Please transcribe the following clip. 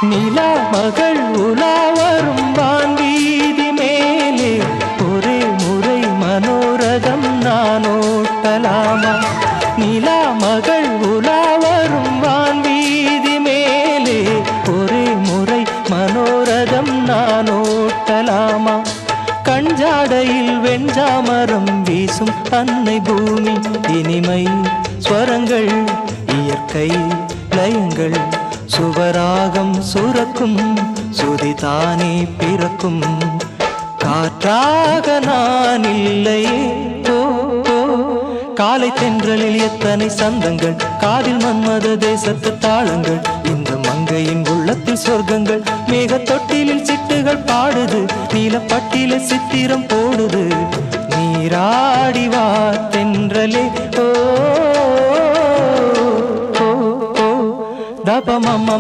நிலா மகள் உலா வரும் வான்வீதி மேலே ஒரே முறை மனோரதம் நான் ஓட்டலாமா? நிலா மகள் உலா வரும் வான்வீதி மேலே ஒரே முறை மனோரதம் நான் ஓட்டலாமா? கஞ்சாடையில் வெஞ்சாமரம் வீசும் அன்னை பூமி இனிமை ஸ்வரங்கள் இயற்கை லயங்கள் சுவராகம் சுரக்கும் சுதிதானே பிறக்கும் காற்றாக நான் இல்லையே ஓ காலை தென்றலில் எத்தனை சந்தங்கள் காதில் மன்மத தேசத்து தாளங்கள் இந்த மங்கையின் உள்ளத்தில் சொர்க்கங்கள் மேக தொட்டிலில் சிட்டுகள் பாடுது நீலப்பட்டில சித்திரம் போடுது நீராடி வா தென்றலே ஓ தப மம